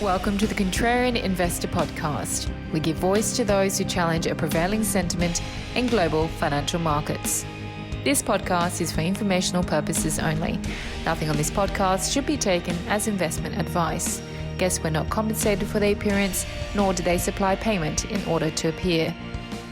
Welcome to the Contrarian Investor Podcast. We give voice to those who challenge a prevailing sentiment in global financial markets. This podcast is for informational purposes only. Nothing on this podcast should be taken as investment advice. Guests were not compensated for their appearance, nor do they supply payment in order to appear.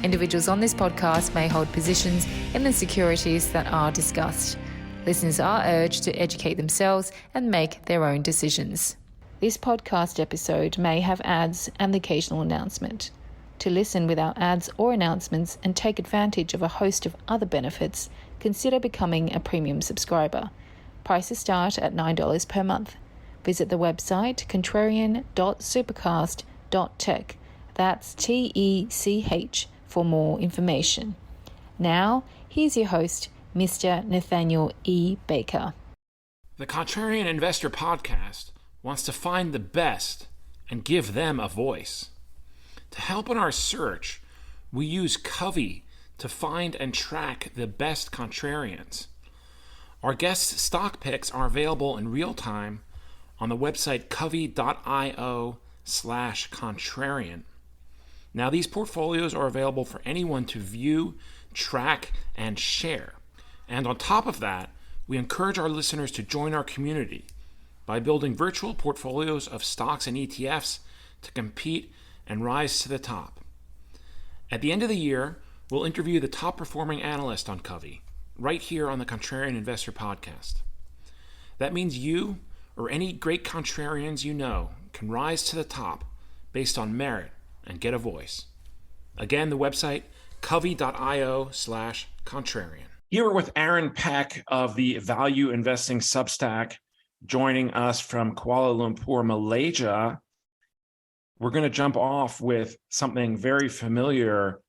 Individuals on this podcast may hold positions in the securities that are discussed. Listeners are urged to educate themselves and make their own decisions. This podcast episode may have ads and the occasional announcement. To listen without ads or announcements and take advantage of a host of other benefits, consider becoming a premium subscriber. Prices start at $9 per month. Visit the website contrarian.supercast.tech. That's TECH for more information. Now, here's your host, Mr. Nathaniel E. Baker. The Contrarian Investor Podcast wants to find the best and give them a voice. To help in our search, we use Covey to find and track the best contrarians. Our guest stock picks are available in real time on the website covey.io/contrarian. Now, these portfolios are available for anyone to view, track, and share. And on top of that, we encourage our listeners to join our community by building virtual portfolios of stocks and ETFs to compete and rise to the top. At the end of the year, we'll interview the top performing analyst on Covey, right here on the Contrarian Investor Podcast. That means you or any great contrarians you know can rise to the top based on merit and get a voice. Again, the website, covey.io/contrarian. Here we're with Aaron Peck of the Value Investing Substack, joining us from Kuala Lumpur, Malaysia. We're going to jump off with something very familiar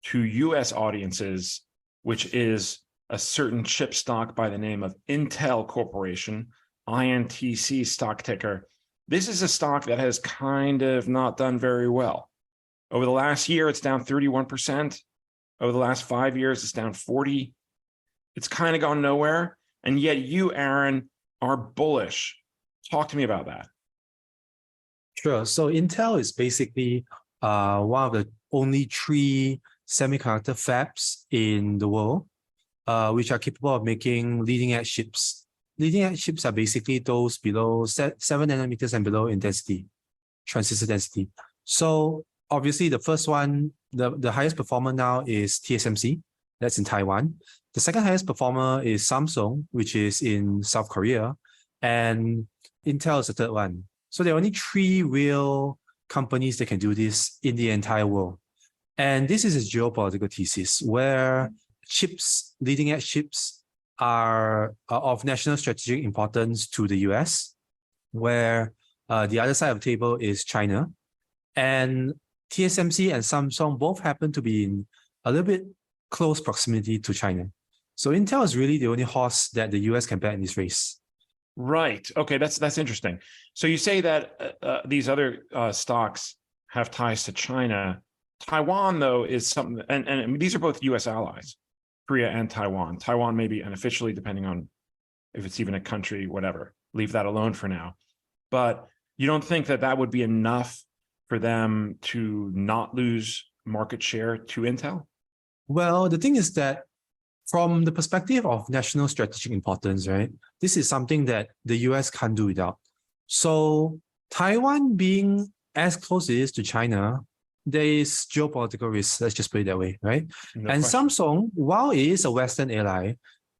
to U.S. audiences, which is a certain chip stock by the name of Intel Corporation, INTC stock ticker. This is a stock that has kind of not done very well. Over the last year, it's down 31%. Over the last 5 years, it's down 40%. It's kind of gone nowhere. And yet you, Aaron, are bullish. Talk to me about that. Sure. So Intel is basically one of the only three semiconductor fabs in the world, which are capable of making leading-edge chips. Leading-edge chips are basically those below 7 nanometers and below in density, transistor density. So obviously the first one, the highest performer now is TSMC. That's in Taiwan. The second highest performer is Samsung, which is in South Korea, and Intel is the third one. So there are only three real companies that can do this in the entire world. And this is a geopolitical thesis where chips, leading edge chips, are of national strategic importance to the US, where the other side of the table is China. And TSMC and Samsung both happen to be in a little bit close proximity to China. So Intel is really the only horse that the US can bet in this race. Right. Okay, that's interesting. So you say that these other stocks have ties to China. Taiwan, though, is something, and these are both US allies, Korea and Taiwan. Taiwan maybe unofficially, depending on if it's even a country, whatever. Leave that alone for now. But you don't think that that would be enough for them to not lose market share to Intel? Well, the thing is that from the perspective of national strategic importance, right, this is something that the US can't do without. So Taiwan being as close as it is to China, there is geopolitical risk, let's just put it that way, right? No and question. Samsung, while it is a Western ally,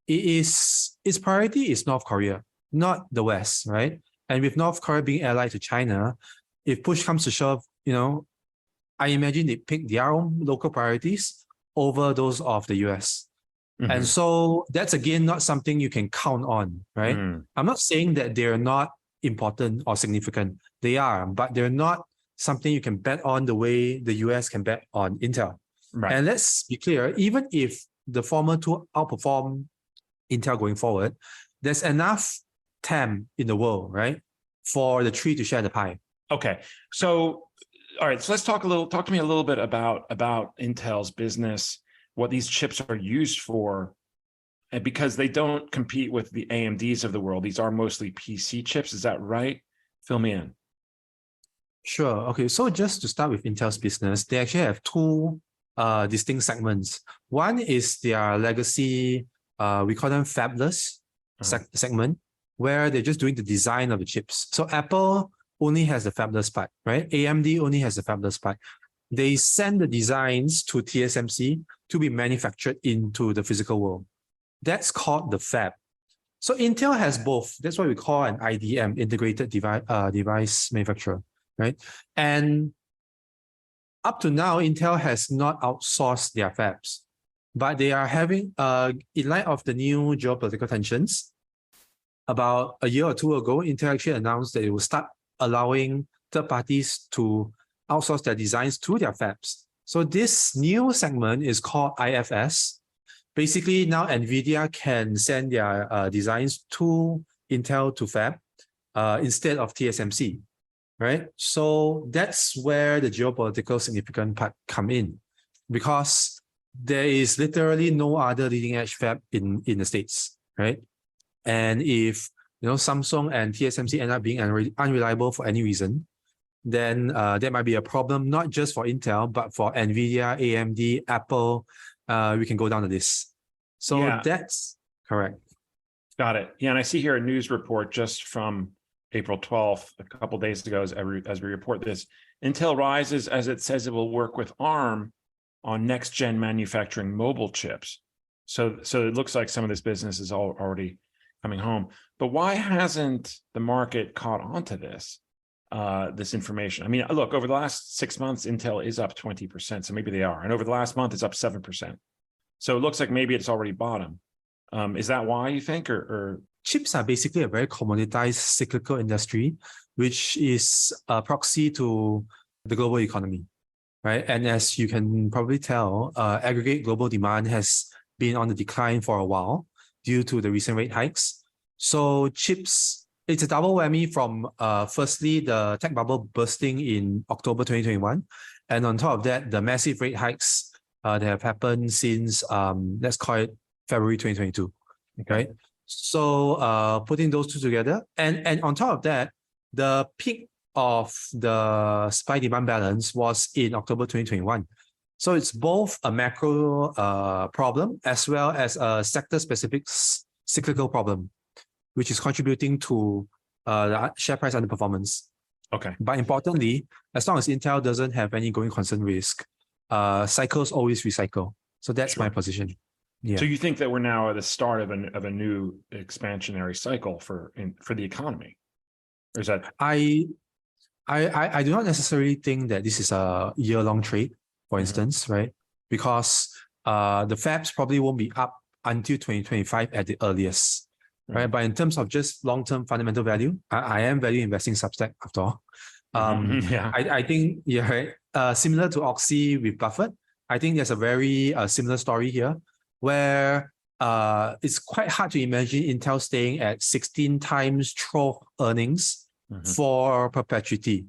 its priority is North Korea, not the West, right? And with North Korea being allied to China, if push comes to shove, I imagine they pick their own local priorities over those of the US. Mm-hmm. And so that's, again, not something you can count on, right? I'm not saying that they're not important or significant. They are, but they're not something you can bet on the way the US can bet on Intel. Right. And let's be clear, even if the former two outperform Intel going forward, there's enough TAM in the world, right, for the three to share the pie. Okay. So, all right. So let's talk to me a little bit about Intel's business, what these chips are used for, and because they don't compete with the AMDs of the world. These are mostly PC chips. Is that right? Fill me in. Sure. Okay. So just to start with Intel's business, they actually have two distinct segments. One is their legacy, we call them fabless segment, where they're just doing the design of the chips. So Apple only has the fabless part, right? AMD only has the fabless part. They send the designs to TSMC to be manufactured into the physical world. That's called the fab. So Intel has both. That's what we call an IDM, integrated device manufacturer, right? And up to now, Intel has not outsourced their fabs, but they are having, in light of the new geopolitical tensions, about a year or two ago, Intel actually announced that it will start allowing third parties to outsource their designs to their fabs. So this new segment is called IFS. Basically, now NVIDIA can send their designs to Intel to fab instead of TSMC, right? So that's where the geopolitical significant part come in, because there is literally no other leading edge fab in the States, right? And if Samsung and TSMC end up being unreliable for any reason, then that might be a problem, not just for Intel, but for NVIDIA, AMD, Apple. We can go down the list. So Yeah. that's correct. Got it. Yeah, and I see here a news report just from April 12th, a couple of days ago, as we report this. Intel rises as it says it will work with ARM on next-gen manufacturing mobile chips. So it looks like some of this business is already coming home. But why hasn't the market caught on to this information? I mean, look, over the last 6 months, Intel is up 20%, so maybe they are. And over the last month, it's up 7%. So it looks like maybe it's already bottomed. Is that why you think, or? Chips are basically a very commoditized cyclical industry, which is a proxy to the global economy, right? And as you can probably tell, aggregate global demand has been on the decline for a while due to the recent rate hikes. So chips, it's a double whammy from firstly, the tech bubble bursting in October 2021. And on top of that, the massive rate hikes that have happened since, let's call it February 2022, Okay. right? So putting those two together, and on top of that, the peak of the supply demand balance was in October 2021. So it's both a macro problem as well as a sector-specific cyclical problem, which is contributing to the share price underperformance. Okay. But importantly, as long as Intel doesn't have any going concern risk, cycles always recycle. So that's Sure. my position. Yeah. So you think that we're now at the start of a new expansionary cycle for the economy, or is that? I do not necessarily think that this is a year-long trade, for instance, right? Because the fabs probably won't be up until 2025 at the earliest, right? But in terms of just long-term fundamental value, I am value investing Substack after all. Yeah. I think, yeah, right? Similar to Oxy with Buffett, I think there's a very similar story here, where it's quite hard to imagine Intel staying at 16 times trough earnings for perpetuity,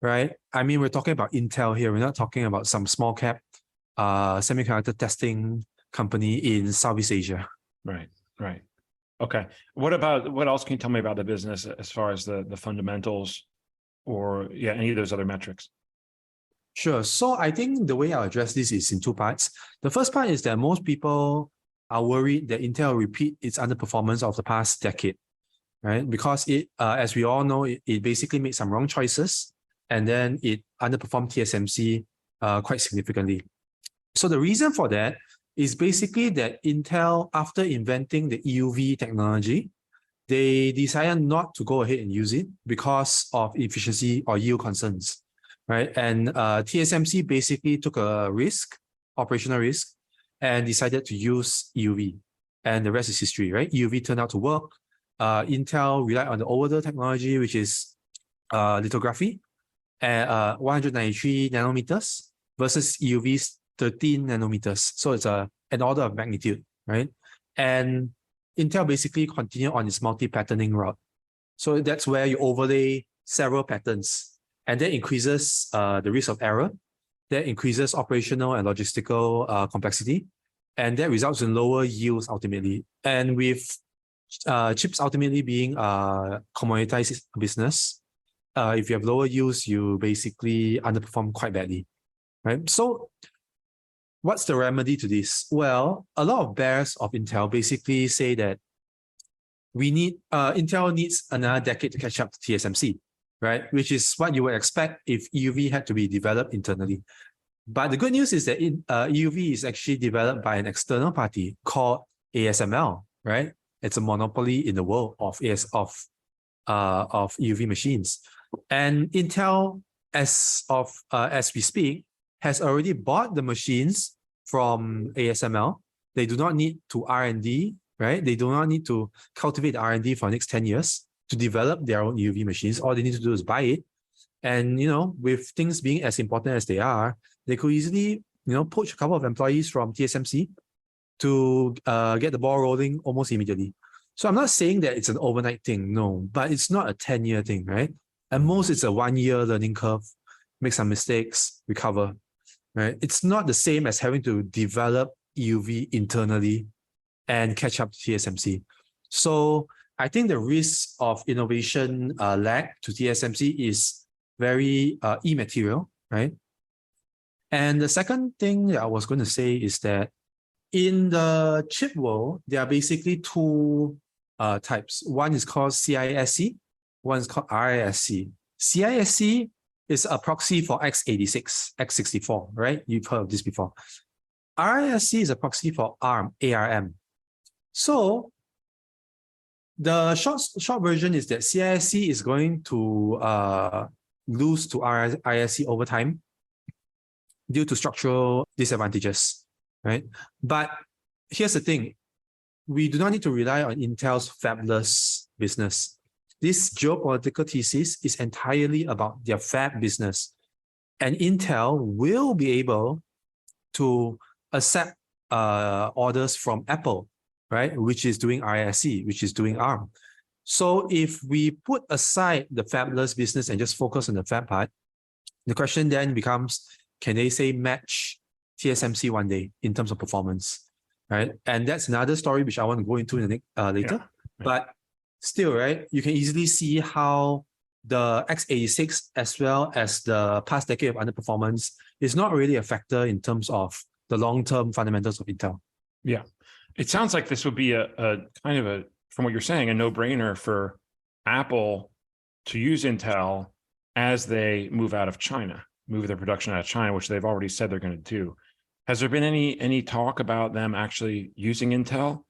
right? I mean, we're talking about Intel here. We're not talking about some small cap semiconductor testing company in Southeast Asia. Right. Okay. What else can you tell me about the business as far as the fundamentals or any of those other metrics? Sure. So I think the way I'll address this is in two parts. The first part is that most people are worried that Intel will repeat its underperformance of the past decade, right? Because it, as we all know, it basically made some wrong choices, and then it underperformed TSMC quite significantly. So the reason for that is basically that Intel, after inventing the EUV technology, they decided not to go ahead and use it because of efficiency or yield concerns, right? And TSMC basically took a risk, operational risk, and decided to use EUV. And the rest is history, right? EUV turned out to work. Intel relied on the older technology, which is lithography at 193 nanometers versus EUV's 13 nanometers. So it's an order of magnitude, right? And Intel basically continued on its multi-patterning route. So that's where you overlay several patterns, and that increases the risk of error. That increases operational and logistical complexity, and that results in lower yields ultimately. And with chips ultimately being a commoditized business, if you have lower yields, you basically underperform quite badly, right? So what's the remedy to this? Well, a lot of bears of Intel basically say that Intel needs another decade to catch up to TSMC, right? Which is what you would expect if EUV had to be developed internally. But the good news is that EUV is actually developed by an external party called ASML, right? It's a monopoly in the world of EUV machines. And Intel, as we speak, has already bought the machines from ASML. They do not need to R&D, right? They do not need to cultivate R&D for the next 10 years to develop their own EUV machines. All they need to do is buy it. And, with things being as important as they are, they could easily, poach a couple of employees from TSMC to get the ball rolling almost immediately. So I'm not saying that it's an overnight thing, no, but it's not a 10-year thing, right? At most, it's a 1-year learning curve, make some mistakes, recover, right? It's not the same as having to develop EUV internally and catch up to TSMC. So I think the risk of innovation lag to TSMC is very immaterial, right? And the second thing that I was going to say is that in the chip world, there are basically two types. One is called CISC, one is called RISC. CISC is a proxy for x86, x64, right? You've heard of this before. RISC is a proxy for ARM. So the short version is that CISC is going to lose to RISC over time due to structural disadvantages, right? But here's the thing. We do not need to rely on Intel's fabless business. This geopolitical thesis is entirely about their fab business. And Intel will be able to accept orders from Apple, right? Which is doing RISC, which is doing ARM. So if we put aside the fabless business and just focus on the fab part, the question then becomes, can they say match TSMC one day in terms of performance, right? And that's another story which I want to go into in the later. Yeah. But still, right, you can easily see how the x86 as well as the past decade of underperformance is not really a factor in terms of the long-term fundamentals of Intel. Yeah. It sounds like this would be a kind of a, from what you're saying, a no-brainer for Apple to use Intel as they move out of China, move their production out of China, which they've already said they're going to do. Has there been any talk about them actually using Intel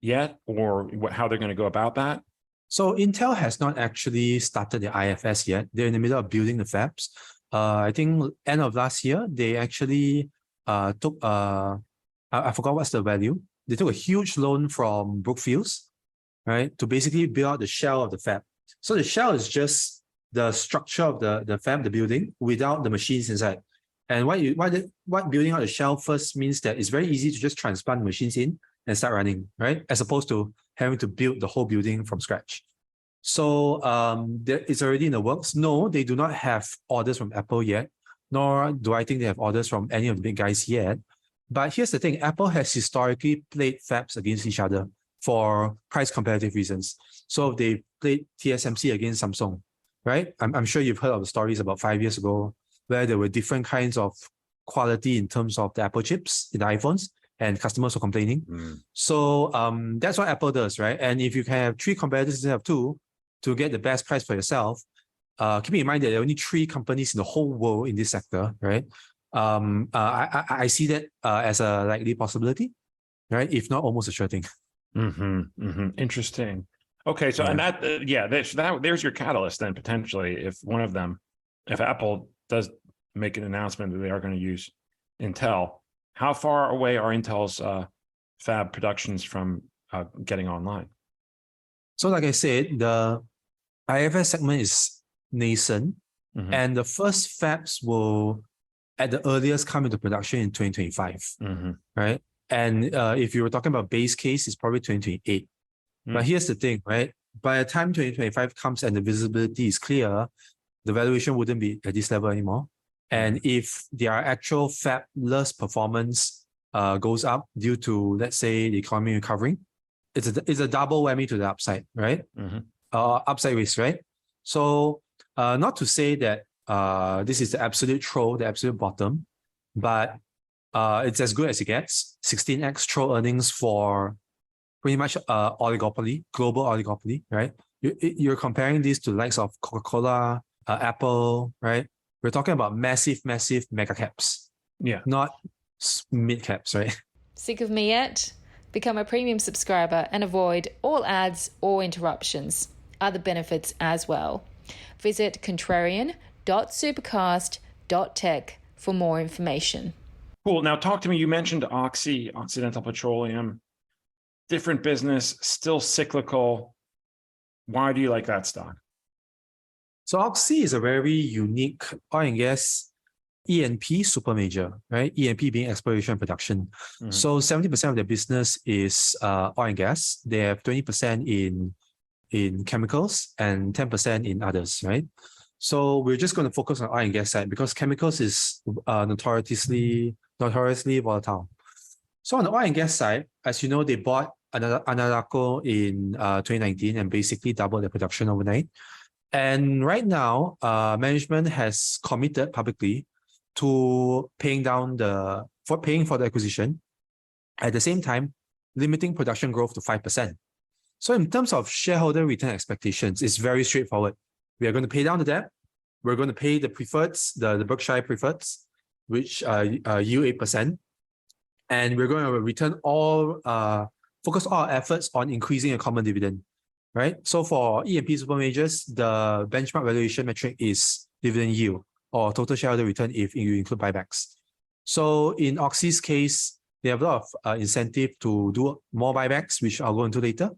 yet, or how they're going to go about that? So Intel has not actually started the IFS yet. They're in the middle of building the fabs. I think end of last year, they actually took, I forgot what's the value. They took a huge loan from Brookfields, right, to basically build out the shell of the fab. So the shell is just the structure of the fab, the building, without the machines inside. And what building out the shell first means that it's very easy to just transplant machines in and start running, right? As opposed to having to build the whole building from scratch. So it's already in the works. No, they do not have orders from Apple yet, nor do I think they have orders from any of the big guys yet. But here's the thing, Apple has historically played fabs against each other for price competitive reasons. So they played TSMC against Samsung, right? I'm sure you've heard of the stories about 5 years ago where there were different kinds of quality in terms of the Apple chips in the iPhones, and customers were complaining. So that's what Apple does, right? And if you can have 3 competitors instead of 2 to get the best price for yourself, keeping in mind that there are only 3 companies in the whole world in this sector, right? I see that as a likely possibility, right? If not almost a sure thing. Interesting. Okay, so and that there's your catalyst then potentially if Apple does make an announcement that they are going to use Intel. How far away are Intel's fab productions from getting online? So like I said, the IFS segment is nascent, and the first fabs will at the earliest come into production in 2025, right? And if you were talking about base case, it's probably 2028. But here's the thing, right? By the time 2025 comes and the visibility is clear, the valuation wouldn't be at this level anymore. And if their actual fabless performance goes up due to, let's say, the economy recovering, it's a double whammy to the upside, right? Upside risk, right? So Not to say that this is the absolute trough, the absolute bottom, but it's as good as it gets. 16x trough earnings for pretty much oligopoly, global oligopoly, right? You're comparing this to the likes of Coca-Cola, Apple, right? We're talking about massive mega caps. Yeah. Not mid caps, right? Sick of me yet? Become a premium subscriber and avoid all ads or interruptions. Other benefits as well. Visit contrarian.supercast.tech for more information. Cool. Now talk to me. You mentioned Oxy, Occidental Petroleum, different business, still cyclical. Why do you like that stock? So Oxy is a very unique oil and gas E&P super major, right? E&P being exploration and production. Mhm. So 70% of their business is oil and gas. They have 20% in chemicals and 10% in others, right? So we're just going to focus on oil and gas side because chemicals is notoriously volatile. So on the oil and gas side, as you know, they bought Anadarko in 2019 and basically doubled their production overnight. And right now, management has committed publicly to paying for the acquisition. At the same time, limiting production growth to 5%. So in terms of shareholder return expectations, it's very straightforward. We are going to pay down the debt. We're going to pay the preferreds, the Berkshire preferreds, which yield 8%. And we're going to focus all our efforts on increasing a common dividend, right? So for E&P super majors, the benchmark valuation metric is dividend yield or total shareholder return if you include buybacks. So in Oxy's case, they have a lot of incentive to do more buybacks, which I'll go into later.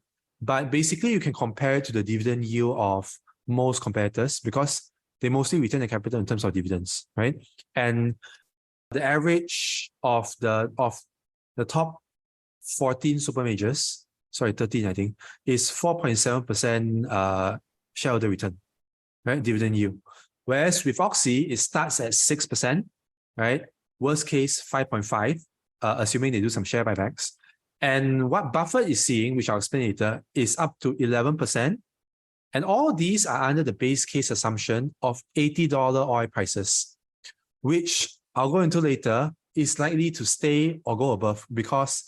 But basically, you can compare it to the dividend yield of most competitors because they mostly return the capital in terms of dividends, right? And the average of the top 14 super majors, 13, I think, is 4.7% shareholder return, right? Dividend yield. Whereas with Oxy, it starts at 6%, right? Worst case, 5.5, assuming they do some share buybacks. And what Buffett is seeing, which I'll explain later, is up to 11%. And all these are under the base case assumption of $80 oil prices, which I'll go into later, is likely to stay or go above because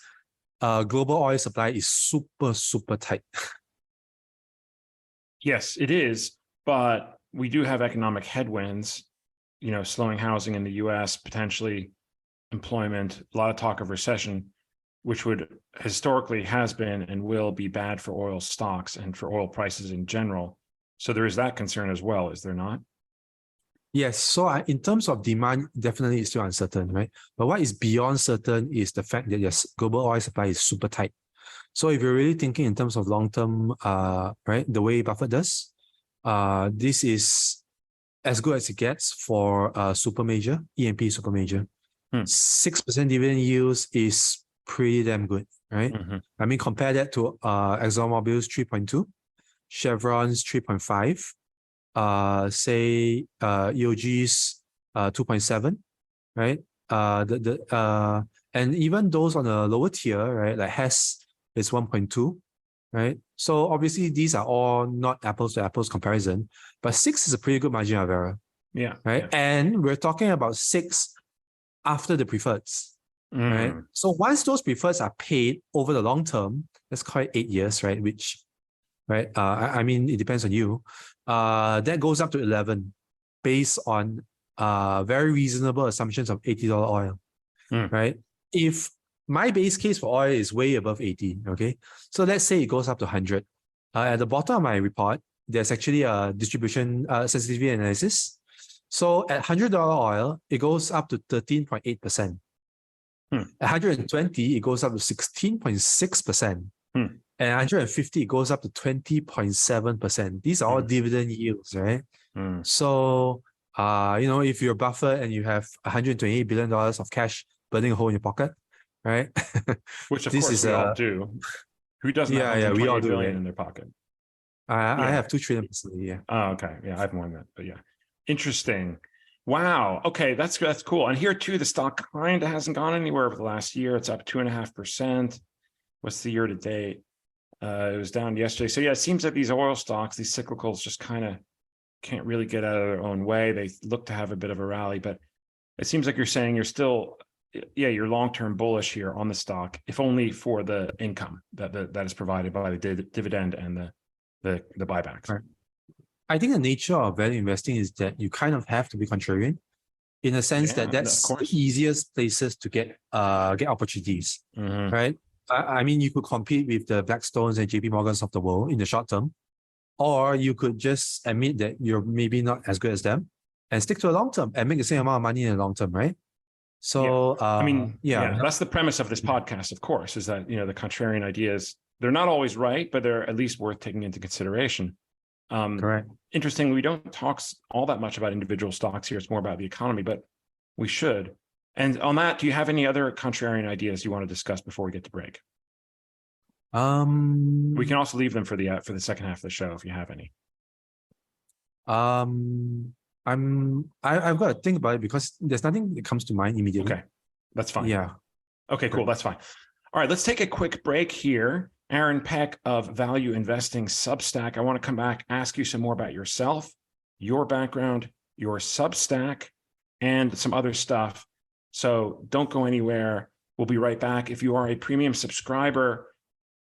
global oil supply is super tight. Yes, it is. But we do have economic headwinds, slowing housing in the US, potentially employment, a lot of talk of recession, which would historically has been and will be bad for oil stocks and for oil prices in general. So there is that concern as well, is there not? Yes. So in terms of demand, definitely it's still uncertain, right? But what is beyond certain is the fact that yes, global oil supply is super tight. So if you're really thinking in terms of long-term, right, the way Buffett does, this is as good as it gets for super major, E&P super major. 6% dividend yields is pretty damn good, right? Mm-hmm. I mean, compare that to ExxonMobil's 3.2, Chevron's 3.5, say EOG's 2.7, right? And even those on a lower tier, right, like Hess is 1.2, right? So obviously these are all not apples to apples comparison, but 6 is a pretty good margin of error. Yeah. Right. Yeah. And we're talking about 6 after the preferreds. Right. So once those preferreds are paid over the long term, that's quite 8 years, right? Which, right? I mean, it depends on you. That goes up to 11 based on very reasonable assumptions of $80 oil, right? If my base case for oil is way above 80, okay? So let's say it goes up to 100. At the bottom of my report, there's actually a distribution sensitivity analysis. So at $100 oil, it goes up to 13.8%. At 120, it goes up to 16.6%. And 150, it goes up to 20.7%. These are all dividend yields, right? So, if you're Buffett and you have $128 billion of cash burning a hole in your pocket, right? Which of course we all do. Who doesn't have $128 billion in their pocket? I have 2 trillion personally, yeah. Oh, okay. Yeah, I have more than that, but yeah. Interesting. Wow. Okay, that's cool. And here too, the stock kind of hasn't gone anywhere over the last year. It's up 2.5%. What's the year to date? It was down yesterday. So yeah, it seems that these oil stocks, these cyclicals, just kind of can't really get out of their own way. They look to have a bit of a rally, but it seems like you're saying you're still, you're long-term bullish here on the stock, if only for the income that is provided by the dividend and the buybacks. Right. I think the nature of value investing is that you kind of have to be contrarian, in a sense that that's the easiest places to get opportunities, right? I mean, you could compete with the Blackstones and JP Morgans of the world in the short term, or you could just admit that you're maybe not as good as them and stick to a long term and make the same amount of money in the long term, right? So, I mean, that's the premise of this podcast, of course, is that, the contrarian ideas, they're not always right, but they're at least worth taking into consideration. Correct. Interestingly, we don't talk all that much about individual stocks here. It's more about the economy, but we should. And on that, do you have any other contrarian ideas you want to discuss before we get to break? We can also leave them for the second half of the show if you have any. I've got to think about it because there's nothing that comes to mind immediately. Okay, that's fine. Yeah. Okay, cool. That's fine. All right, let's take a quick break here. Aaron Peck of Value Investing Substack. I want to come back, ask you some more about yourself, your background, your Substack, and some other stuff. So don't go anywhere. We'll be right back. If you are a premium subscriber,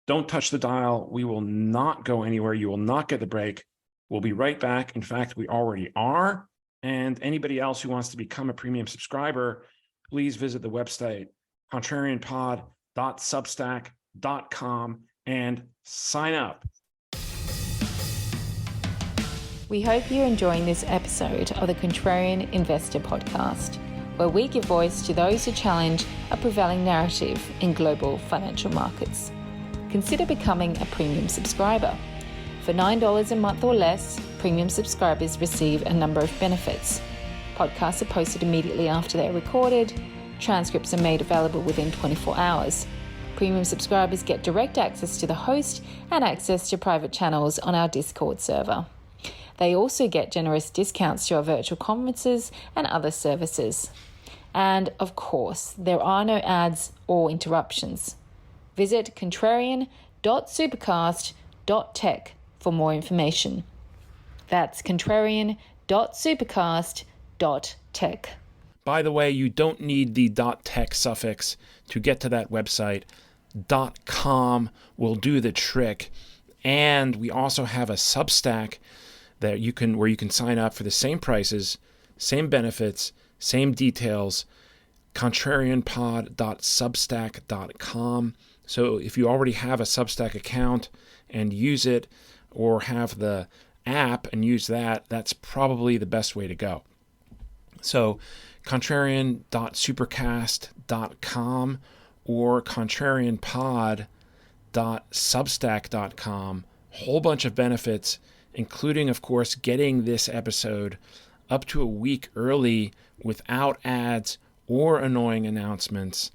don't touch the dial. We will not go anywhere. You will not get the break. We'll be right back. In fact, we already are. And anybody else who wants to become a premium subscriber, please visit the website, contrarianpod.substack.com, and sign up. We hope you're enjoying this episode of the Contrarian Investor Podcast, where we give voice to those who challenge a prevailing narrative in global financial markets. Consider becoming a premium subscriber. For $9 a month or less, premium subscribers receive a number of benefits. Podcasts are posted immediately after they're recorded. Transcripts are made available within 24 hours. Premium subscribers get direct access to the host and access to private channels on our Discord server. They also get generous discounts to our virtual conferences and other services. And of course, there are no ads or interruptions. Visit contrarian.supercast.tech for more information. That's contrarian.supercast.tech. By the way, you don't need the .tech suffix to get to that website. .com will do the trick. And we also have a Substack that where you can sign up for the same prices, same benefits, same details, contrarianpod.substack.com. So if you already have a Substack account and use it, or have the app and use that, that's probably the best way to go. So contrarian.supercast.com or contrarianpod.substack.com. Whole bunch of benefits, including, of course, getting this episode up to a week early without ads or annoying announcements.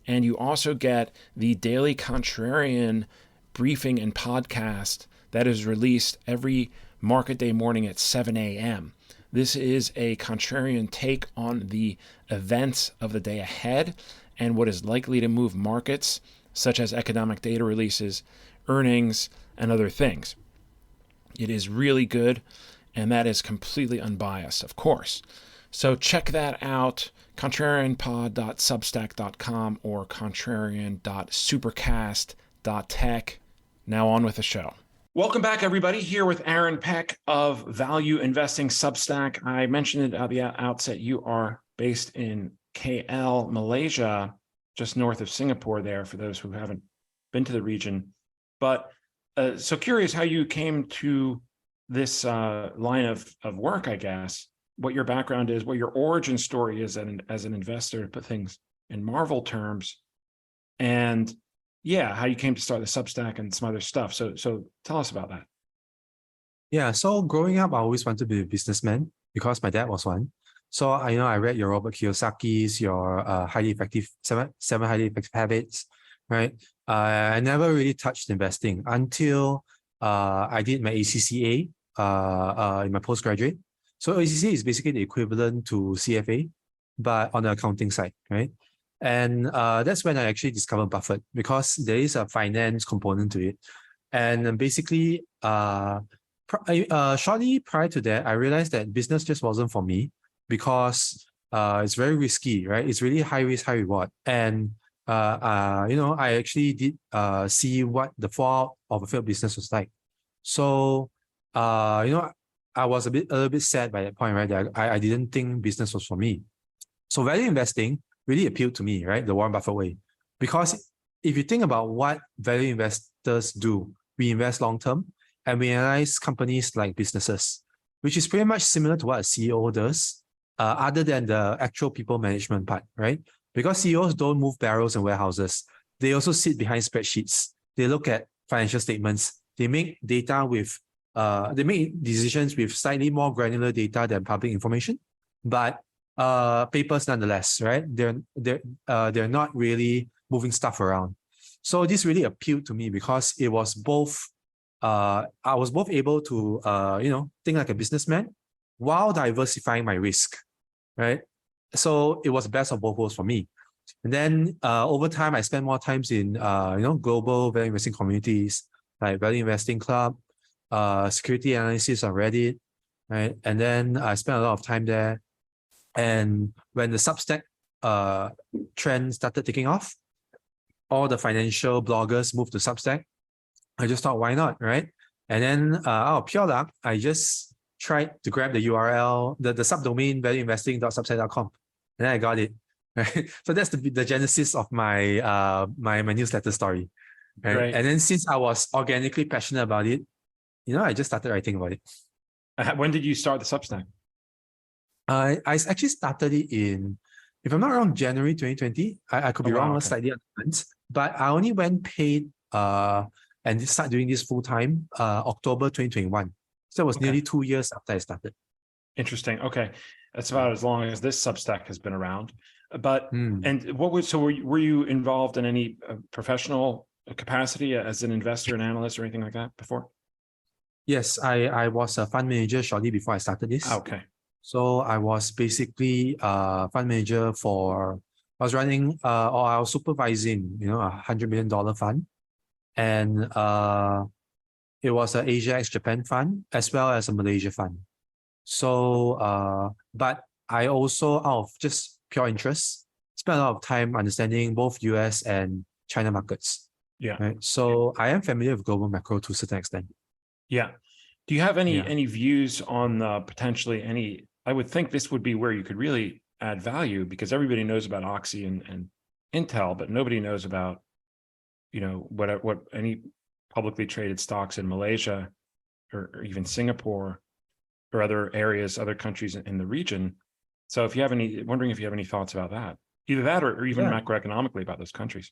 And you also get the daily Contrarian briefing and podcast that is released every market day morning at 7 a.m. This is a contrarian take on the events of the day ahead and what is likely to move markets, such as economic data releases, earnings, and other things. It is really good, and that is completely unbiased, of course. So check that out, contrarianpod.substack.com or contrarian.supercast.tech. Now on with the show. Welcome back, everybody. Here with Aaron Peck of Value Investing Substack. I mentioned it at the outset. You are based in KL, Malaysia, just north of Singapore there, for those who haven't been to the region. But so curious how you came to this line of work, I guess, what your background is, what your origin story is as an investor, to put things in Marvel terms, and how you came to start the Substack and some other stuff. So tell us about that. Yeah, so growing up, I always wanted to be a businessman because my dad was one. So I read your Robert Kiyosaki's, your seven highly effective habits, right? I never really touched investing until I did my ACCA in my postgraduate. So ACCA is basically the equivalent to CFA, but on the accounting side, right? And that's when I actually discovered Buffett, because there is a finance component to it. And basically, Shortly prior to that, I realized that business just wasn't for me because it's very risky, right? It's really high risk, high reward. And I actually did see what the fallout of a failed business was like. So I was a little bit sad by that point, right? That I didn't think business was for me. So value investing really appealed to me, right? The Warren Buffett way. Because if you think about what value investors do, we invest long term and we analyze companies like businesses, which is pretty much similar to what a CEO does, other than the actual people management part, right? Because CEOs don't move barrels in warehouses. They also sit behind spreadsheets. They look at financial statements. They make they make decisions with slightly more granular data than public information, but papers nonetheless, right? They're not really moving stuff around. So this really appealed to me because it was both. I was both able to think like a businessman while diversifying my risk, right? So it was the best of both worlds for me. And then over time, I spent more times in global value investing communities like Value Investing Club, security analysis on Reddit, right? And then I spent a lot of time there. And when the Substack trend started taking off, all the financial bloggers moved to Substack. I just thought, why not, right? And then out of pure luck, I just tried to grab the URL, the subdomain valueinvesting.substack.com, and then I got it. Right? So that's the genesis of my my newsletter story. Right? Great. And then since I was organically passionate about it, I just started writing about it. When did you start the Substack? I actually started it in, if I'm not wrong, January 2020. I could be wrong, okay. Slightly on the months, but I only went paid and start doing this full time October 2021. So it was nearly 2 years after I started. Interesting. Okay, that's about as long as this Substack has been around. But and were you involved in any professional capacity as an investor and analyst or anything like that before? Yes, I was a fund manager shortly before I started this. Okay. So I was basically a fund manager I was running or I was supervising, $100 million fund. And it was an Asia ex Japan fund as well as a Malaysia fund. So, but I also, out of just pure interest, spent a lot of time understanding both US and China markets. Yeah. Right? So I am familiar with global macro to a certain extent. Yeah. Do you have any views on potentially any? I would think this would be where you could really add value because everybody knows about Oxy and Intel, but nobody knows about what any publicly traded stocks in Malaysia or even Singapore or other areas, other countries in the region. So if you have wondering if you have any thoughts about that, either that or even macroeconomically about those countries.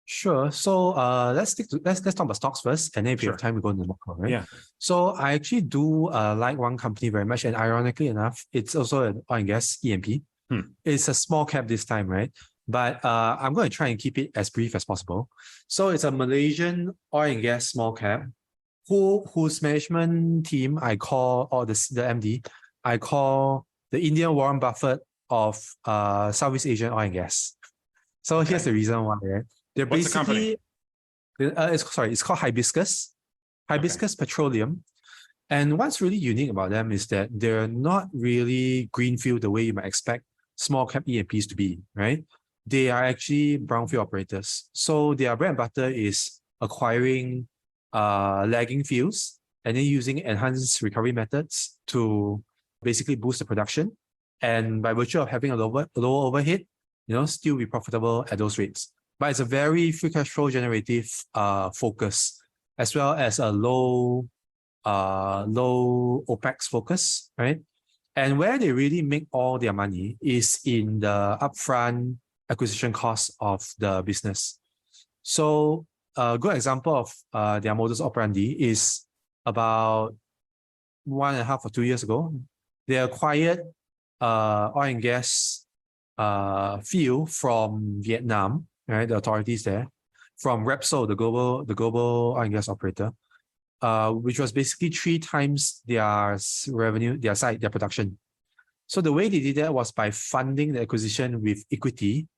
Sure. So let's talk about stocks first, and then if you have time, we go into the macro, right? Yeah. So I actually do like one company very much, and ironically enough, it's also an oil and gas E&P. It's a small cap this time, right? But I'm going to try and keep it as brief as possible. So it's a Malaysian oil and gas small cap whose management team I call, or the MD, I call the Indian Warren Buffett of Southeast Asian oil and gas. So here's the reason why, right? They're What's basically, the company? It's called Hibiscus Petroleum. And what's really unique about them is that they're not really greenfield the way you might expect small cap E&Ps to be, right? They are actually brownfield operators. So their bread and butter is acquiring lagging fields and then using enhanced recovery methods to basically boost the production. And by virtue of having a lower overhead, still be profitable at those rates. But it's a very free cash flow generative focus, as well as a low OPEX focus, right? And where they really make all their money is in the upfront acquisition cost of the business. So a good example of their modus operandi is about 1.5 or 2 years ago, they acquired oil and gas field from Vietnam, right? The authorities there, from Repsol, the global oil and gas operator, which was basically 3 times their revenue, their production. So the way they did that was by funding the acquisition with equity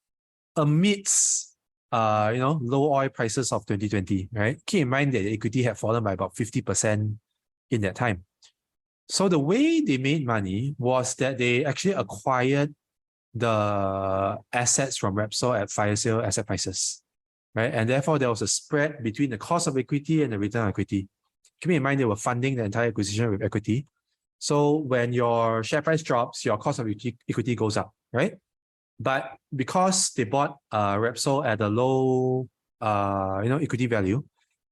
amidst low oil prices of 2020, right? Keep in mind that the equity had fallen by about 50% in that time. So the way they made money was that they actually acquired the assets from Repsol at fire sale asset prices, right? And therefore, there was a spread between the cost of equity and the return on equity. Keep in mind, they were funding the entire acquisition with equity. So when your share price drops, your cost of equity goes up, right? But because they bought Repsol at a low equity value,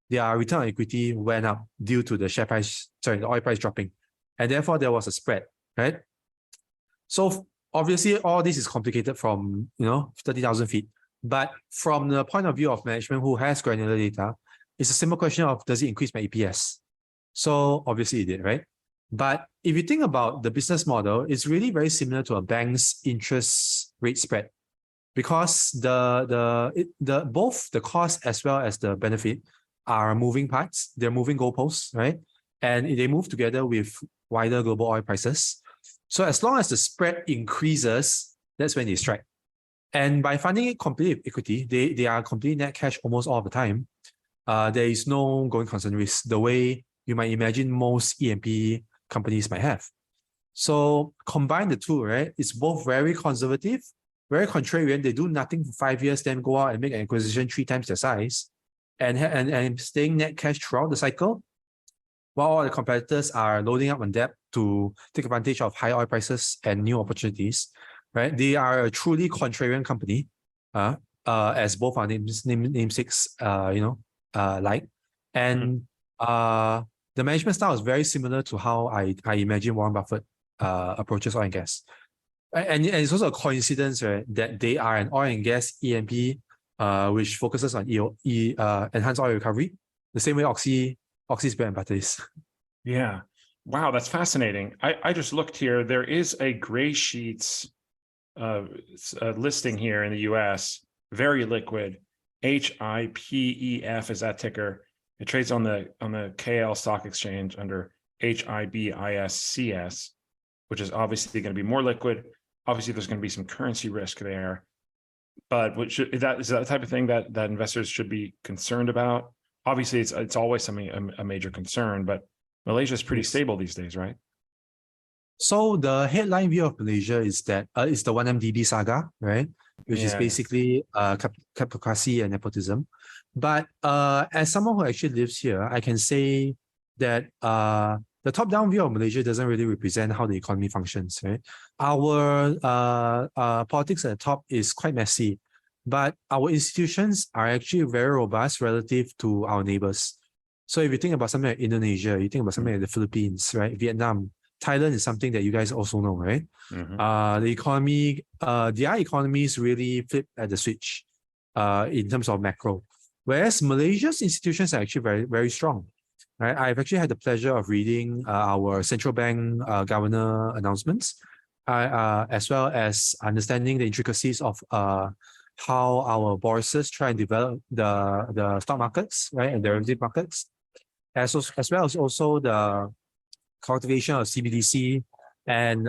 their return on equity went up due to the oil price dropping. And therefore, there was a spread, right? So obviously, all this is complicated from 30,000 feet. But from the point of view of management who has granular data, it's a simple question of, does it increase my EPS? So obviously it did, right? But if you think about the business model, it's really very similar to a bank's interest rate spread, because both the cost as well as the benefit are moving parts. They're moving goalposts, right? And they move together with wider global oil prices. So as long as the spread increases, that's when they strike. And by funding it completely with equity, they are completely net cash almost all the time. There is no going concern risk the way you might imagine most E&P companies might have. So combine the two, right? It's both very conservative, very contrarian. They do nothing for 5 years, then go out and make an acquisition 3 times their size, and staying net cash throughout the cycle, while all the competitors are loading up on debt to take advantage of high oil prices and new opportunities, right? They are a truly contrarian company, as both our namesakes, like. And the management style is very similar to how I imagine Warren Buffett approaches oil and gas. And it's also a coincidence, right, that they are an oil and gas E&P, which focuses on enhanced oil recovery, the same way Oxy's bread and butter is. Yeah. Wow, that's fascinating. I just looked here. There is a Gray Sheets listing here in the US, very liquid. HIPEF is that ticker. It trades on the KL Stock Exchange under HIBISCS, which is obviously going to be more liquid. Obviously, there's going to be some currency risk there. But is that the type of thing that investors should be concerned about? Obviously, it's always something a major concern, but Malaysia is pretty stable these days, right? So the headline view of Malaysia is that it's the 1MDB saga, right? Which is basically kleptocracy and nepotism. But as someone who actually lives here, I can say that the top-down view of Malaysia doesn't really represent how the economy functions, right? Our politics at the top is quite messy, but our institutions are actually very robust relative to our neighbors. So if you think about something like Indonesia, you think about something like the Philippines, right? Vietnam, Thailand is something that you guys also know, right? The economy, their economies really flip at the switch in terms of macro. Whereas Malaysia's institutions are actually very, very strong. Right? I've actually had the pleasure of reading our central bank governor announcements, as well as understanding the intricacies of how our bosses try and develop the stock markets, right, and derivative markets, as well as also the cultivation of CBDC and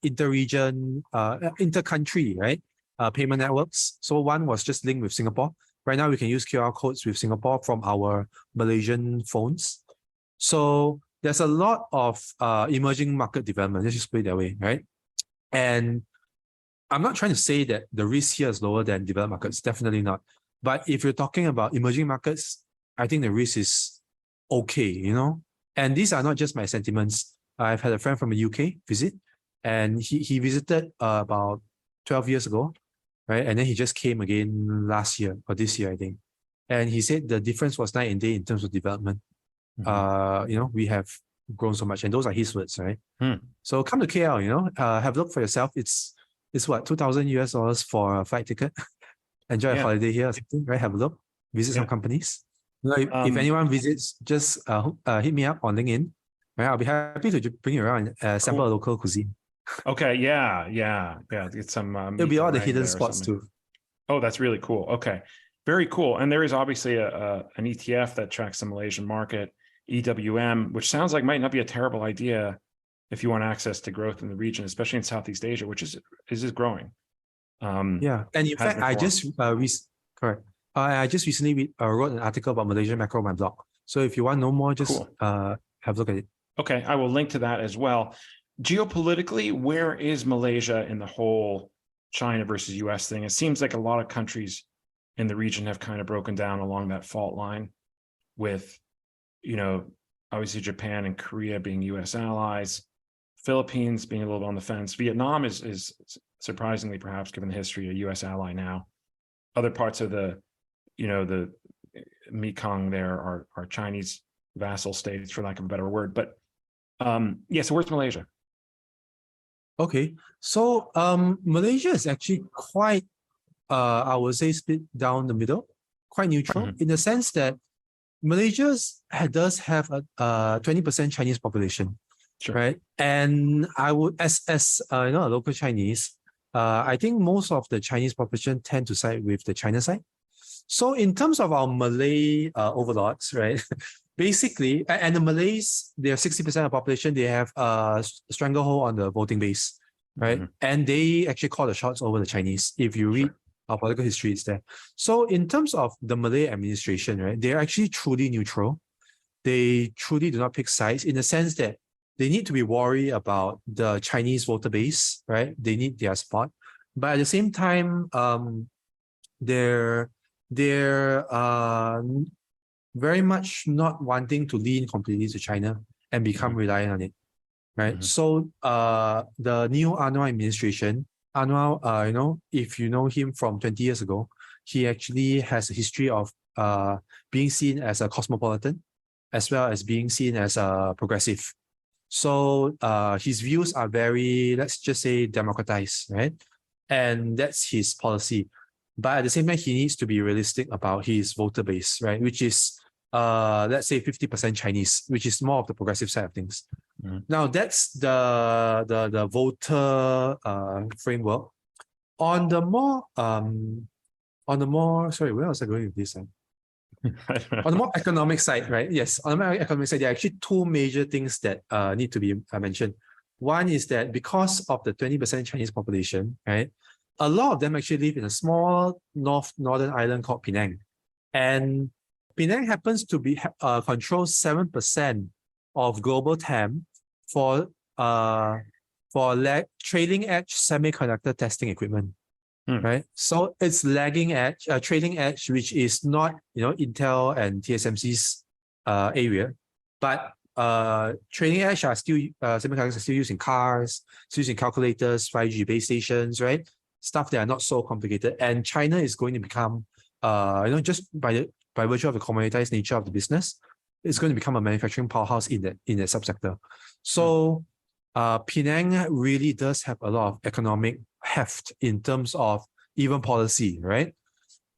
inter-region, inter-country, right, payment networks. So one was just linked with Singapore. Right now, we can use QR codes with Singapore from our Malaysian phones. So there's a lot of emerging market development, let's just put it that way, right? And I'm not trying to say that the risk here is lower than developed markets, definitely not. But if you're talking about emerging markets, I think the risk is okay, you know? And these are not just my sentiments. I've had a friend from the UK visit, and he visited about 12 years ago, right? And then he just came again last year or this year, I think. And he said the difference was night and day in terms of development. We have grown so much, and those are his words, right? So come to KL, have a look for yourself. It's what, $2,000 for a flight ticket. Enjoy a holiday here or something, right? Have a look, visit some companies. If anyone visits, just hit me up on LinkedIn. Right? I'll be happy to bring you around and sample a local cuisine. Okay, yeah. Get some. It'll be all the hidden spots too. Oh, that's really cool. Okay, very cool. And there is obviously an ETF that tracks the Malaysian market, EWM, which sounds like might not be a terrible idea if you want access to growth in the region, especially in Southeast Asia, which is growing. And in fact, I just recently wrote an article about Malaysian macro on my blog. So if you want to know more, just have a look at it. Okay, I will link to that as well. Geopolitically, where is Malaysia in the whole China versus US thing? It seems like a lot of countries in the region have kind of broken down along that fault line with, obviously Japan and Korea being US allies, Philippines being a little bit on the fence. Vietnam is surprisingly, perhaps given the history, a US ally now. Other parts of the Mekong there are Chinese vassal states, for lack of a better word. But so where's Malaysia? Okay, so Malaysia is actually quite, I would say, split down the middle, quite neutral in the sense that Malaysia does have a 20% Chinese population, Sure. right? And I would, as a local Chinese, I think most of the Chinese population tend to side with the China side. So in terms of our Malay overlords, right? Basically, and the Malays, they are 60% of the population. They have a stranglehold on the voting base, right? And they actually call the shots over the Chinese. If you read our political history, it's there. So in terms of the Malay administration, right, they're actually truly neutral. They truly do not pick sides in the sense that they need to be worried about the Chinese voter base, right? They need their support. But at the same time, they're very much not wanting to lean completely to China and become reliant on it, right? So the new Anwar administration, Anwar, if you know him from 20 years ago, he actually has a history of being seen as a cosmopolitan, as well as being seen as a progressive. So his views are very, let's just say, democratized, right? And that's his policy. But at the same time, he needs to be realistic about his voter base, right? Which is, let's say, 50% Chinese, which is more of the progressive side of things. Now, that's the voter framework. On the more, sorry, where was I going with this? On the more economic side, right? Yes, on the more economic side, there are actually two major things that need to be mentioned. One is that because of the 20% Chinese population, right, a lot of them actually live in a small northern island called Penang. And Penang happens to be control 7% of global TAM for trailing edge semiconductor testing equipment. Right, so it's trailing edge, which is not Intel and TSMC's area, but trailing edge are still semiconductors are still used in cars, still used in calculators, 5G base stations, right? Stuff that are not so complicated. And China is going to become, just by virtue of the commoditized nature of the business, it's going to become a manufacturing powerhouse in that subsector. So Penang really does have a lot of economic heft in terms of even policy, right?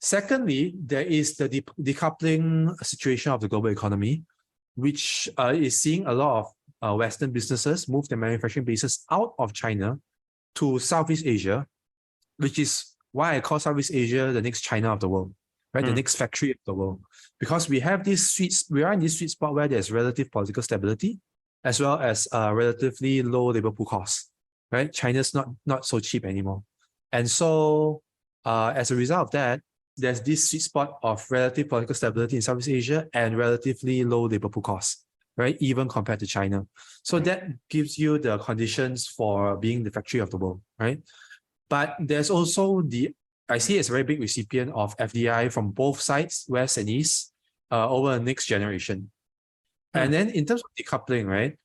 Secondly, there is the decoupling situation of the global economy, which is seeing a lot of Western businesses move their manufacturing bases out of China to Southeast Asia, which is why I call Southeast Asia the next China of the world, right? The next factory of the world. Because we are in this sweet spot where there's relative political stability, as well as relatively low labor pool costs, right? China's not so cheap anymore. And so as a result of that, there's this sweet spot of relative political stability in Southeast Asia and relatively low labor pool costs, right? Even compared to China. So that gives you the conditions for being the factory of the world, right? But there's also I see it's a very big recipient of FDI from both sides, West and East, over the next generation. And then in terms of decoupling, right?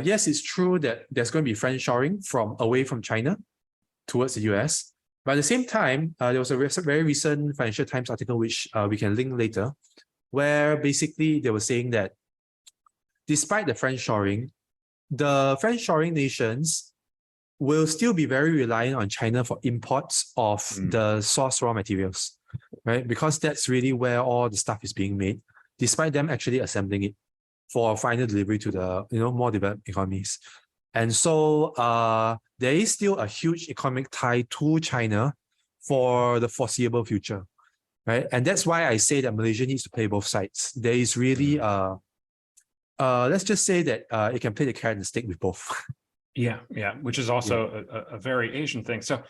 Yes, it's true that there's going to be friendshoring away from China towards the US. But at the same time, there was a very recent Financial Times article, which we can link later, where basically they were saying that despite the friendshoring nations will still be very reliant on China for imports of the source raw materials, right? Because that's really where all the stuff is being made, despite them actually assembling it for final delivery to the more developed economies. And so there is still a huge economic tie to China for the foreseeable future, right? And that's why I say that Malaysia needs to play both sides. There is really, let's just say that it can play the carrot and the stick with both. Yeah, which is also a very Asian thing. So,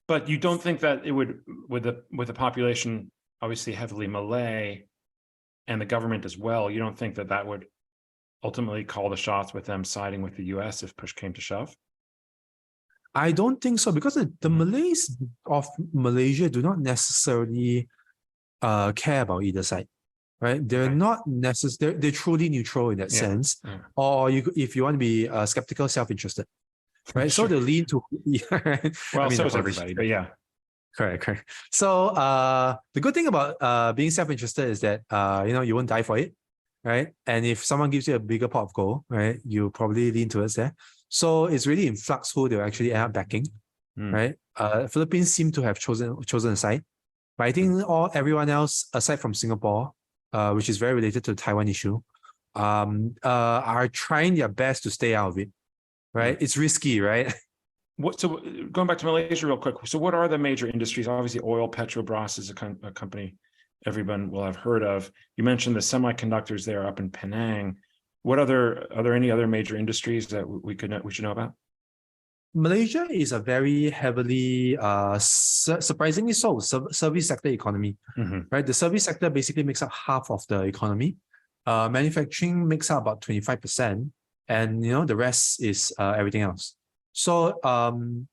but you don't think that it would, with the population obviously heavily Malay and the government as well, you don't think that would ultimately call the shots with them siding with the US if push came to shove? I don't think so, because the Malays of Malaysia do not necessarily care about either side, right? They're not necessarily, they're truly neutral in that sense. Yeah. Or if you want to be skeptical, self-interested, right? Sure. So they lean to, right? Well, I mean, so of is course. everybody, but yeah. Correct. So the good thing about being self-interested is that you won't die for it, right? And if someone gives you a bigger pot of gold, right, you probably lean towards there. So it's really in flux who they'll actually end up backing, right? Philippines seem to have chosen a side, but I think everyone else aside from Singapore, which is very related to the Taiwan issue, are trying their best to stay out of it, right? It's risky, right? So going back to Malaysia real quick. So what are the major industries? Obviously, oil, Petrobras is a company everyone will have heard of. You mentioned the semiconductors there up in Penang. Are there any other major industries that we should know about? Malaysia is a very heavily, surprisingly so, service sector economy, right? The service sector basically makes up half of the economy. Manufacturing makes up about 25%, and the rest is everything else. So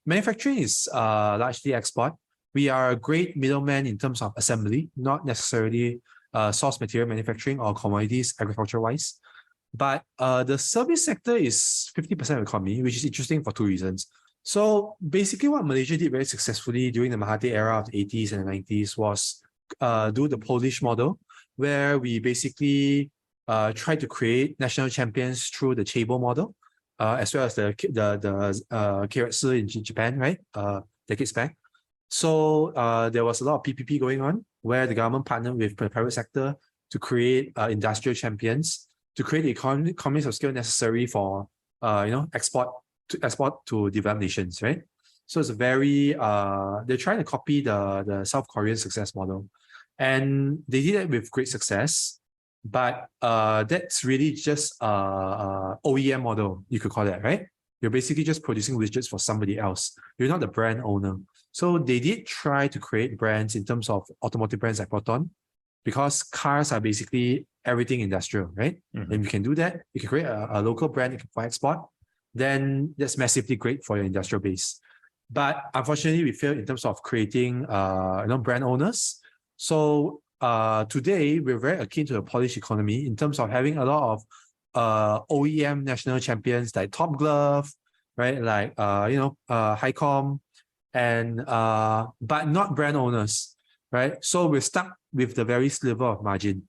manufacturing is largely export. We are a great middleman in terms of assembly, not necessarily source material manufacturing or commodities agriculture-wise. But the service sector is 50% of the economy, which is interesting for two reasons. So basically what Malaysia did very successfully during the Mahathir era of the 80s and the 90s was do the Polish model, where we basically tried to create national champions through the Chaebol model, as well as the Keiretsu in Japan, right? Decades back. So there was a lot of PPP going on, where the government partnered with the private sector to create industrial champions, to create the economies of scale necessary for export to developed nations, right? So it's a very they're trying to copy the South Korean success model, and they did it with great success. But that's really just OEM model, you could call that, right? You're basically just producing widgets for somebody else. You're not the brand owner. So they did try to create brands in terms of automotive brands like Proton, because cars are basically everything industrial, right? And if you can do that, you can create a local brand for export, then that's massively great for your industrial base. But unfortunately, we failed in terms of creating brand owners. So today, we're very akin to the Polish economy in terms of having a lot of OEM national champions like Top Glove, right? Like Highcom, and but not brand owners, right? So we're stuck with the very sliver of margin.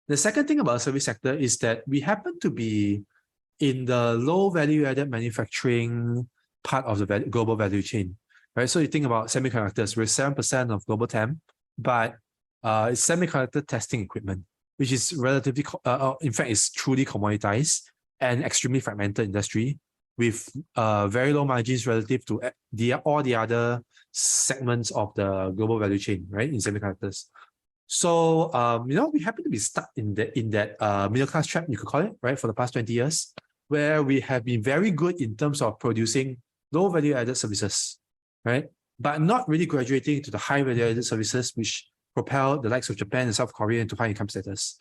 The second thing about the service sector is that we happen to be in the low value-added manufacturing part of the global value chain, right? So you think about semiconductors, we're 7% of global TAM, but it's semiconductor testing equipment, which is relatively, in fact, it's truly commoditized and extremely fragmented industry with very low margins relative to all the other segments of the global value chain, right, in semiconductors. So, we happen to be stuck in that middle class trap, you could call it, right, for the past 20 years, where we have been very good in terms of producing low value added services, right, but not really graduating to the high value added services, which propel the likes of Japan and South Korea into high income status.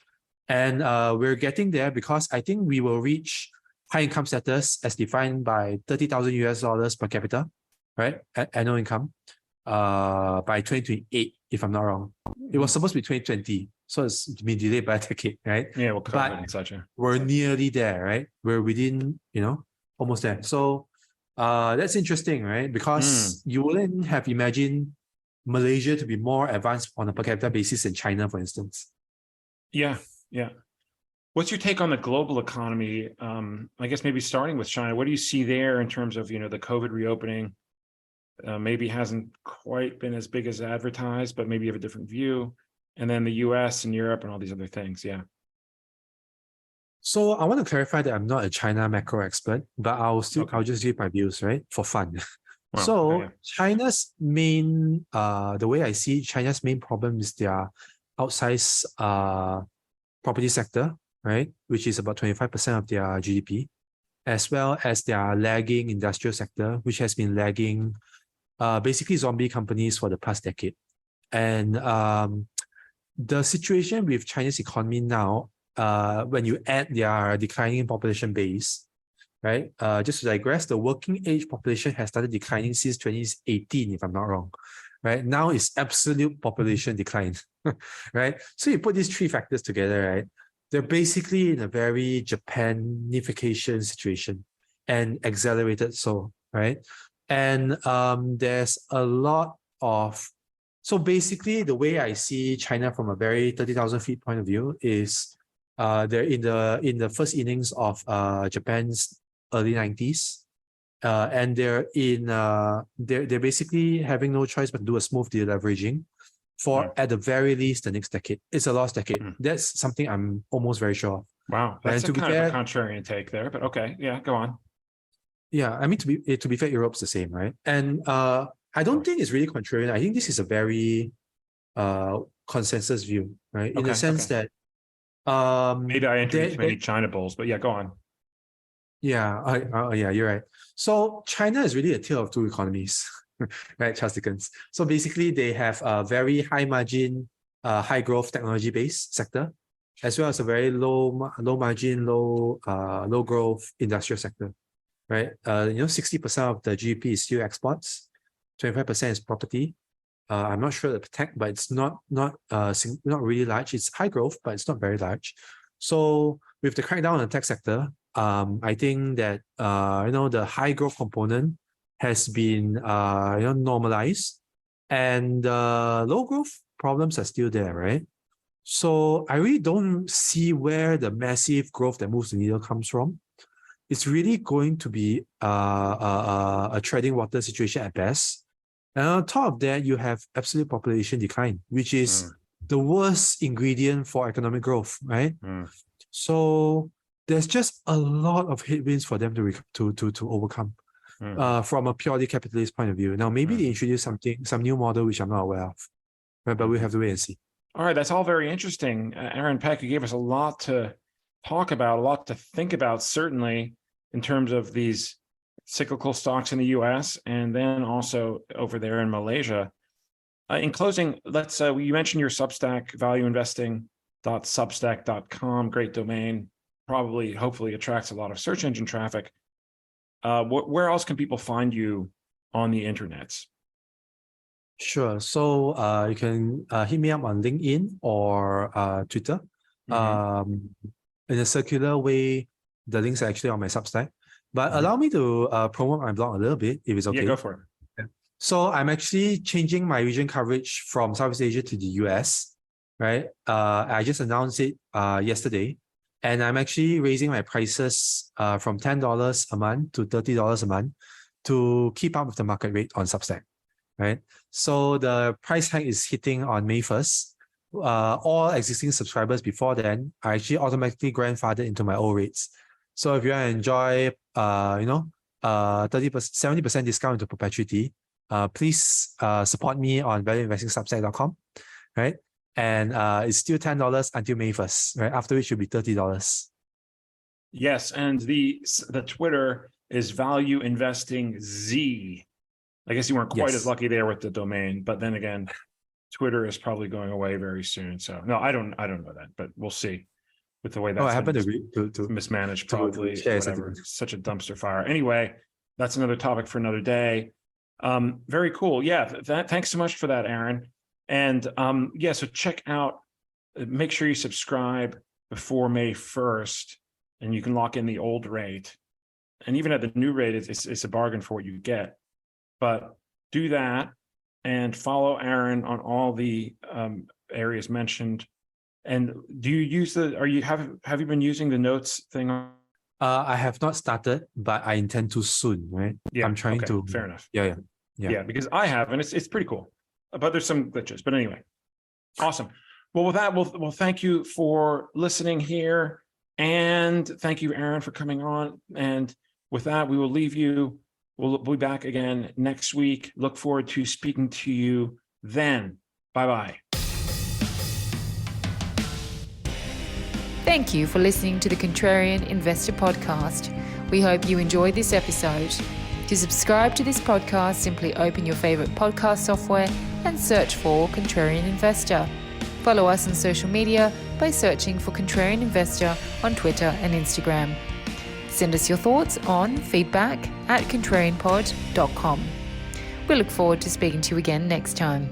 And we're getting there because I think we will reach high income status as defined by $30,000 per capita, right, annual income, by 2028, if I'm not wrong. It was supposed to be 2020, so it's been delayed by a decade, right? Yeah, well, but and such. We're nearly there, right? We're within, almost there. So that's interesting, right? Because you wouldn't have imagined Malaysia to be more advanced on a per capita basis than China, for instance. Yeah. What's your take on the global economy? I guess maybe starting with China, what do you see there in terms of, the COVID reopening? Maybe hasn't quite been as big as advertised, but maybe you have a different view. And then the US and Europe and all these other things. Yeah. So I want to clarify that I'm not a China macro expert, but I'll just give my views, right, for fun. Wow. China's main, the way I see China's main problem is their outsized property sector, right, which is about 25% of their GDP, as well as their lagging industrial sector, which has been lagging basically zombie companies for the past decade. And the situation with China's economy now, when you add their declining population base, right? Just to digress, the working age population has started declining since 2018, if I'm not wrong, right? Now it's absolute population decline, right? So you put these three factors together, right? They're basically in a very Japanification situation and accelerated so, right? And there's a lot of, so basically the way I see China from a very 30,000 feet point of view is they're in the first innings of Japan's early 90s. And they're basically having no choice but to do a smooth deleveraging for at the very least the next decade. It's a lost decade. That's something I'm almost very sure of. Wow, that's kind of a contrarian take there, but okay, yeah, go on. Yeah, I mean, to be fair, Europe's the same, right? And I don't think it's really contrarian. I think this is a very consensus view, right? In the sense that maybe I introduced many China bulls, but yeah, go on. Yeah, yeah, you're right. So China is really a tale of two economies, right, Charles Dickens? So basically, they have a very high margin, high growth technology based sector, as well as a very low margin, low growth industrial sector, right? 60% of the GDP is still exports, 25% is property. I'm not sure the tech, but it's not really large. It's high growth, but it's not very large. So with the crackdown on the tech sector, I think that the high growth component has been normalized, and low growth problems are still there, right? So I really don't see where the massive growth that moves the needle comes from. It's really going to be a treading water situation at best. And on top of that, you have absolute population decline, which is the worst ingredient for economic growth, right? So there's just a lot of headwinds for them to overcome from a purely capitalist point of view. Now, maybe they introduce some new model which I'm not aware of, right? But we have to wait and see. All right, that's all very interesting. Aaron Peck, you gave us a lot to talk about, a lot to think about, certainly in terms of these cyclical stocks in the US and then also over there in Malaysia. In closing, let's you mentioned your Substack, valueinvesting.substack.com, great domain, probably hopefully attracts a lot of search engine traffic. Where else can people find you on the internet? Sure. So you can hit me up on LinkedIn or Twitter. In a circular way, the links are actually on my Substack. But allow me to promote my blog a little bit, if it's okay. Yeah, go for it. So I'm actually changing my region coverage from Southeast Asia to the US, right? I just announced it yesterday. And I'm actually raising my prices from $10 a month to $30 a month to keep up with the market rate on Substack, right? So the price hike is hitting on May 1st. All existing subscribers before then are actually automatically grandfathered into my old rates. So if you want to enjoy, 70% discount into perpetuity, please support me on valueinvestingsubstack.com, right? And it's still $10 until May 1st, right? After which it will be $30. Yes, and the Twitter is Value Investing Z. I guess you weren't quite as lucky there with the domain, but then again, Twitter is probably going away very soon. So no, I don't know that, but we'll see with the way that's I happen to mismanaged, probably whatever. Such a dumpster fire. Anyway, that's another topic for another day. Very cool. Yeah, thanks so much for that, Aaron. And so check out, make sure you subscribe before May 1st, and you can lock in the old rate. And even at the new rate, it's a bargain for what you get. But do that and follow Aaron on all the areas mentioned. And do you use have you been using the notes thing? I have not started, but I intend to soon, right? Yeah, I'm trying to. Fair enough. Yeah, because I have, and it's pretty cool. But there's some glitches. But anyway, awesome. Well, with that, we'll thank you for listening here. And thank you, Aaron, for coming on. And with that, we will leave you. We'll be back again next week. Look forward to speaking to you then. Bye-bye. Thank you for listening to the Contrarian Investor Podcast. We hope you enjoyed this episode. To subscribe to this podcast, simply open your favorite podcast software and search for Contrarian Investor. Follow us on social media by searching for Contrarian Investor on Twitter and Instagram. Send us your thoughts on feedback@contrarianpod.com. We look forward to speaking to you again next time.